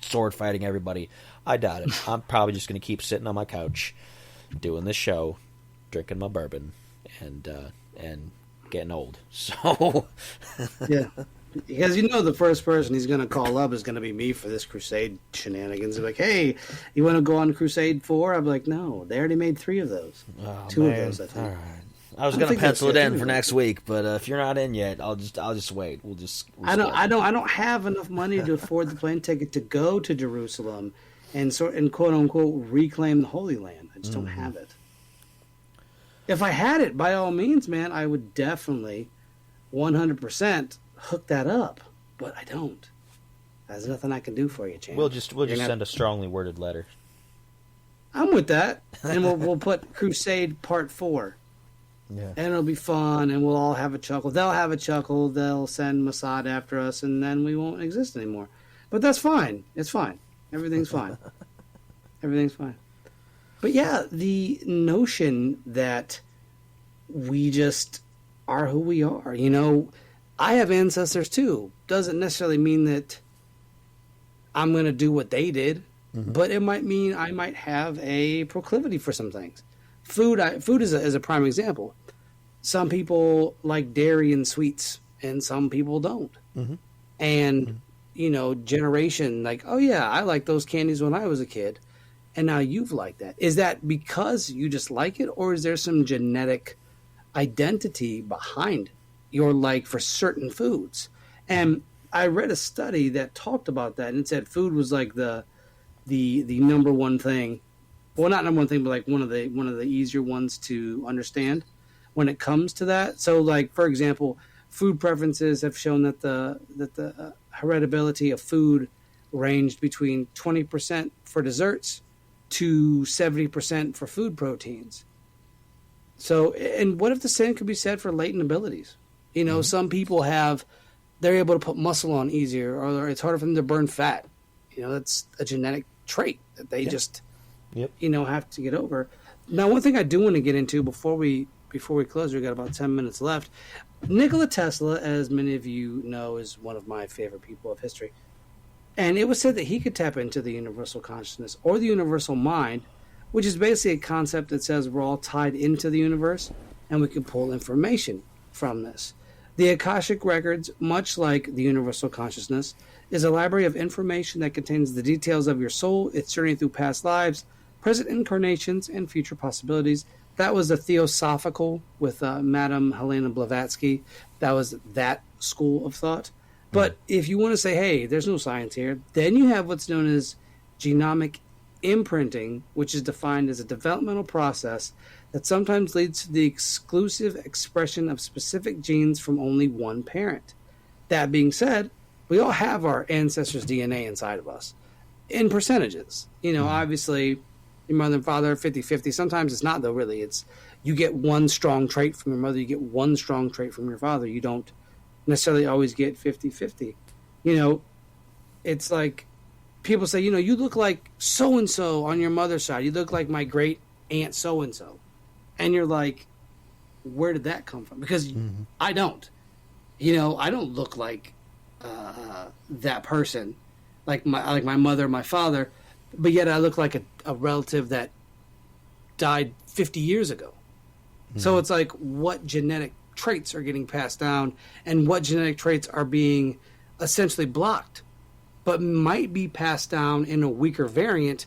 sword fighting everybody. I doubt it. I'm probably just going to keep sitting on my couch doing this show, drinking my bourbon, and getting old. So yeah, because the first person he's going to call up is going to be me for this crusade shenanigans. They're like, hey, you want to go on Crusade 4? I'm like, no, they already made 3 of those. Oh, 2 man. of those, I think. All right. I was going to pencil it in for next week, but if you're not in yet, I'll just wait. We'll just. I don't have enough money to afford the plane ticket to go to Jerusalem and quote unquote reclaim the Holy Land. I just don't have it. If I had it, by all means, man, I would definitely 100% hook that up. But I don't. There's nothing I can do for you, Chan. We'll just send a strongly worded letter. I'm with that, and we'll put Crusade Part 4. Yeah. And it'll be fun, and we'll all have a chuckle. They'll have a chuckle. They'll send Mossad after us, and then we won't exist anymore. But that's fine. It's fine. Everything's fine. Everything's fine. But yeah, the notion that we just are who we are. I have ancestors too. Doesn't necessarily mean that I'm going to do what they did, but it might mean I might have a proclivity for some things. Food is a prime example. Some people like dairy and sweets, and some people don't. And, generation, like, oh yeah, I like those candies when I was a kid, and now you've liked that. Is that because you just like it, or is there some genetic identity behind your like for certain foods? And I read a study that talked about that, and it said food was like the number one thing. Well, not number one thing, but like one of the easier ones to understand when it comes to that. So, like, for example, food preferences have shown that the heritability of food ranged between 20% for desserts to 70% for food proteins. So, and what if the same could be said for latent abilities? Some people they're able to put muscle on easier, or it's harder for them to burn fat. That's a genetic trait that they just... Yep. Have to get over. Now, one thing I do want to get into before we close, we got about 10 minutes left. Nikola Tesla, as many of you know, is one of my favorite people of history. And it was said that he could tap into the universal consciousness or the universal mind, which is basically a concept that says we're all tied into the universe and we can pull information from this. The Akashic Records, much like the universal consciousness, is a library of information that contains the details of your soul, its journey through past lives, present incarnations, and future possibilities. That was the Theosophical with Madame Helena Blavatsky. That was that school of thought. But if you want to say, hey, there's no science here, then you have what's known as genomic imprinting, which is defined as a developmental process that sometimes leads to the exclusive expression of specific genes from only one parent. That being said, we all have our ancestors' DNA inside of us in percentages. Obviously, your mother and father are 50-50. Sometimes it's not, though, really. It's you get one strong trait from your mother, you get one strong trait from your father. You don't necessarily always get 50-50. It's like people say, you look like so-and-so on your mother's side. You look like my great aunt so-and-so. And you're like, where did that come from? Because I don't. I don't look like that person, like my mother, my father, but yet I look like a relative that died 50 years ago. So it's like, what genetic traits are getting passed down, and what genetic traits are being essentially blocked, but might be passed down in a weaker variant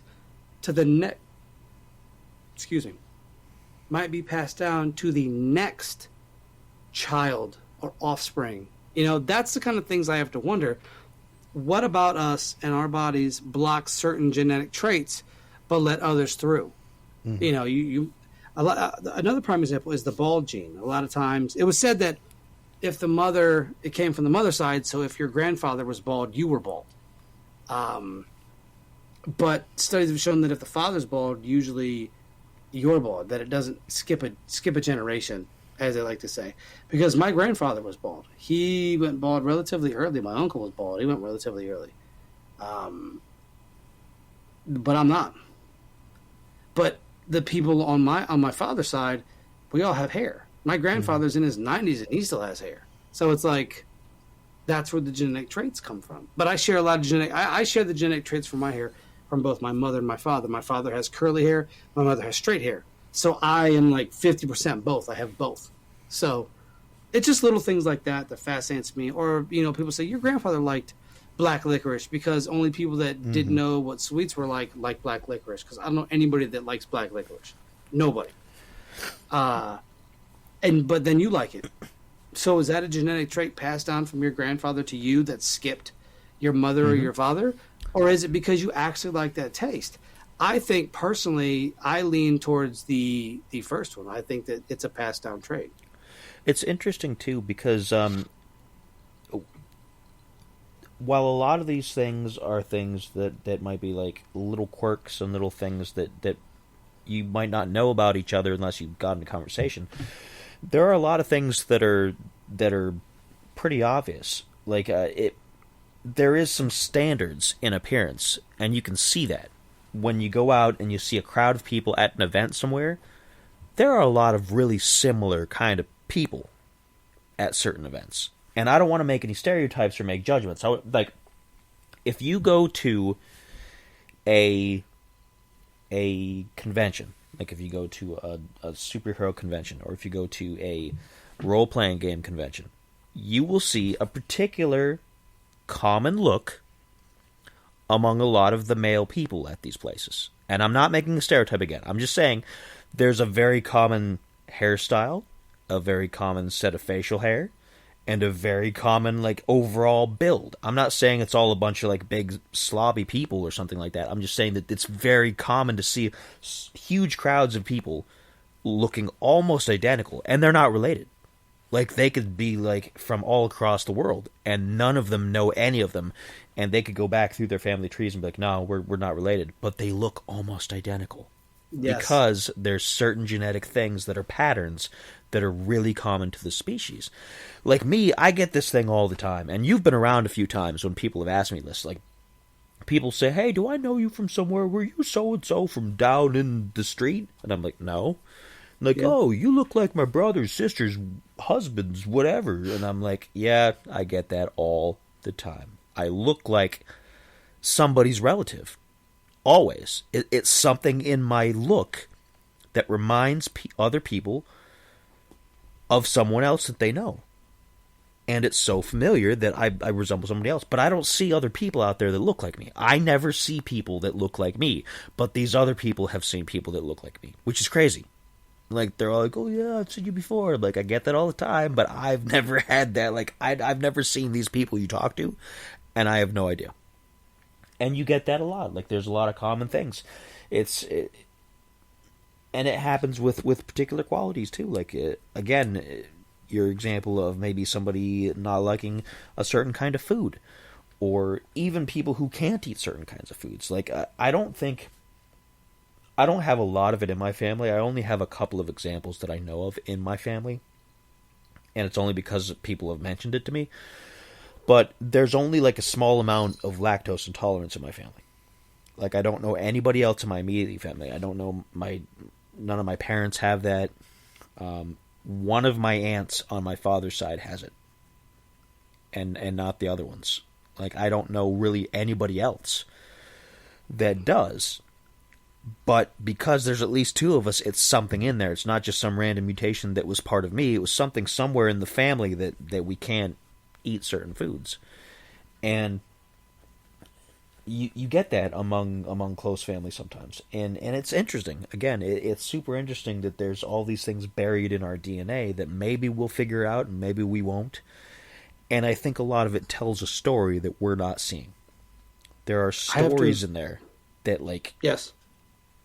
to the might be passed down to the next child or offspring. That's the kind of things I have to wonder. What about us and our bodies block certain genetic traits, but let others through? Another prime example is the bald gene. A lot of times it was said that if it came from the mother side, so if your grandfather was bald, you were bald. But studies have shown that if the father's bald, usually you're bald, that it doesn't skip a generation, as they like to say. Because my grandfather was bald. He went bald relatively early. My uncle was bald. He went relatively early. But I'm not. But the people on my father's side, we all have hair. My grandfather's in his 90s and he still has hair. So it's like, that's where the genetic traits come from. But I share a lot of I share the genetic traits from my hair from both my mother and my father. My father has curly hair. My mother has straight hair. So I am like 50% both. I have both. So it's just little things like that fascinates me. Or, people say, your grandfather liked black licorice because only people that didn't know what sweets were like black licorice. Because I don't know anybody that likes black licorice. Nobody. But then you like it. So is that a genetic trait passed down from your grandfather to you that skipped your mother or your father? Or is it because you actually like that taste? I think personally, I lean towards the first one. I think that it's a passed down trait. It's interesting too because while a lot of these things are things that might be like little quirks and little things that you might not know about each other unless you've gotten a conversation, there are a lot of things that are pretty obvious. Like there is some standards in appearance, and you can see that. When you go out and you see a crowd of people at an event somewhere, there are a lot of really similar kind of people at certain events. And I don't want to make any stereotypes or make judgments. Like, if you go to a convention, like if you go to a superhero convention, or if you go to a role-playing game convention, you will see a particular common look among a lot of the male people at these places. And I'm not making a stereotype again. I'm just saying there's a very common hairstyle, a very common set of facial hair, and a very common, like, overall build. I'm not saying it's all a bunch of, like, big slobby people or something like that. I'm just saying that it's very common to see huge crowds of people looking almost identical, and they're not related. Like, they could be, like, from all across the world, and none of them know any of them, and they could go back through their family trees and be like, no, we're not related. But they look almost identical. Yes. Because there's certain genetic things that are patterns that are really common to the species. Like me, I get this thing all the time, and you've been around a few times when people have asked me this. Like, people say, hey, do I know you from somewhere? Were you so-and-so from down in the street? And I'm like, no. Like, yeah. Oh, you look like my brother's sister's husband's whatever. And I'm like, yeah, I get that all the time. I look like somebody's relative. Always. It's something in my look that reminds other people of someone else that they know. And it's so familiar that I resemble somebody else. But I don't see other people out there that look like me. I never see people that look like me. But these other people have seen people that look like me, which is crazy. Like, they're all like, oh, yeah, I've seen you before. Like, I get that all the time, but I've never had that. Like, I've never seen these people you talk to, and I have no idea. And you get that a lot. Like, there's a lot of common things. And it happens with particular qualities, too. Like, again, your example of maybe somebody not liking a certain kind of food, or even people who can't eat certain kinds of foods. Like, I don't think I don't have a lot of it in my family. I only have a couple of examples that I know of in my family, and it's only because people have mentioned it to me. But there's only like a small amount of lactose intolerance in my family. Like, I don't know anybody else in my immediate family. I don't know none of my parents have that. One of my aunts on my father's side has it, and not the other ones. Like, I don't know really anybody else that does. But because there's at least two of us, it's something in there. It's not just some random mutation that was part of me. It was something somewhere in the family that we can't eat certain foods. And you get that among close family sometimes. And it's interesting. Again, it's super interesting that there's all these things buried in our DNA that maybe we'll figure out and maybe we won't. And I think a lot of it tells a story that we're not seeing. There are stories in there that, like... Yes.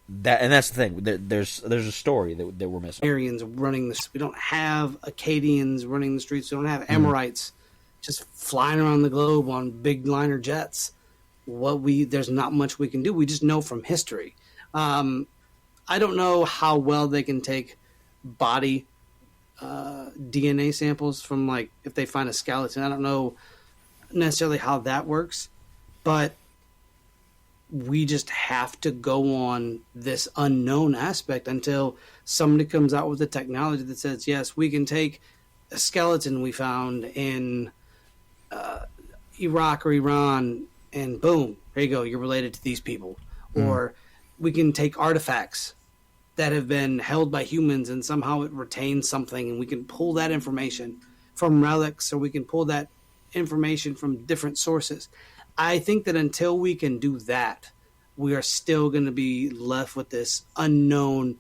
And that's the thing. There's a story that we're missing. Aryans running the... We don't have Acadians running the streets. We don't have Amorites just flying around the globe on big liner jets. There's not much we can do. We just know from history. I don't know how well they can take body DNA samples from, like, if they find a skeleton. I don't know necessarily how that works, but we just have to go on this unknown aspect until somebody comes out with a technology that says, yes, we can take a skeleton we found in Iraq or Iran, and boom, there you go, you're related to these people. Or we can take artifacts that have been held by humans and somehow it retains something, and we can pull that information from relics, or we can pull that information from different sources. I think that until we can do that, we are still going to be left with this unknown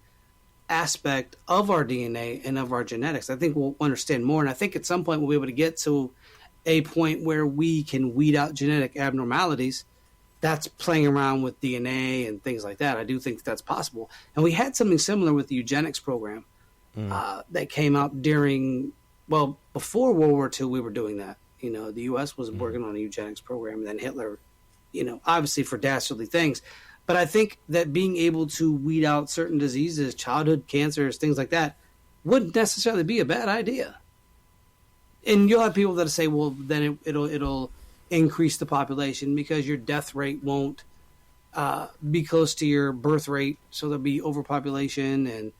aspect of our DNA and of our genetics. I think we'll understand more, and I think at some point we'll be able to get to a point where we can weed out genetic abnormalities. That's playing around with DNA and things like that. I do think that's possible. And we had something similar with the eugenics program that came out before World War II, we were doing that. You know, the U.S. was working on a eugenics program, and then Hitler, obviously for dastardly things. But I think that being able to weed out certain diseases, childhood cancers, things like that, wouldn't necessarily be a bad idea. And you'll have people that say, well, then it'll increase the population because your death rate won't be close to your birth rate, so there'll be overpopulation and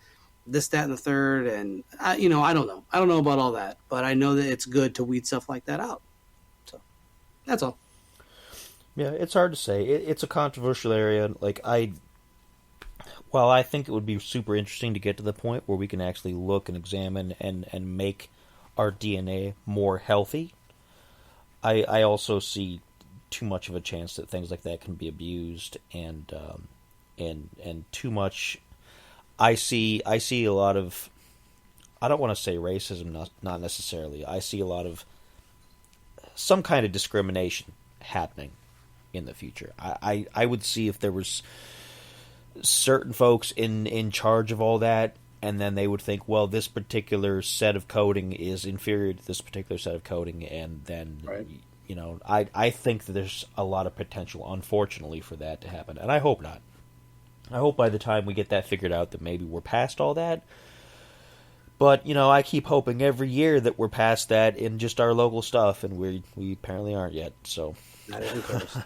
this, that, and the third. And I don't know. I don't know about all that, but I know that it's good to weed stuff like that out. So that's all. Yeah, it's hard to say. It's a controversial area. I think it would be super interesting to get to the point where we can actually look and examine and make our DNA more healthy. I also see too much of a chance that things like that can be abused and too much. I see a lot of, I don't want to say racism, not necessarily. I see a lot of some kind of discrimination happening in the future. I would see if there was certain folks in charge of all that, and then they would think, well, this particular set of coding is inferior to this particular set of coding, and then, right. I think that there's a lot of potential, unfortunately, for that to happen, and I hope not. I hope by the time we get that figured out that maybe we're past all that. But, I keep hoping every year that we're past that in just our local stuff, and we apparently aren't yet, so... Not even close.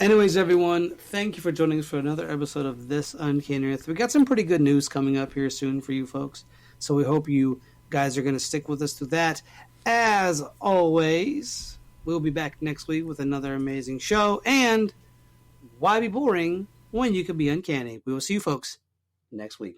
Anyways, everyone, thank you for joining us for another episode of This Uncanny Earth. We got some pretty good news coming up here soon for you folks, so we hope you guys are going to stick with us through that. As always, we'll be back next week with another amazing show, and why be boring when you could be uncanny? We will see you folks next week.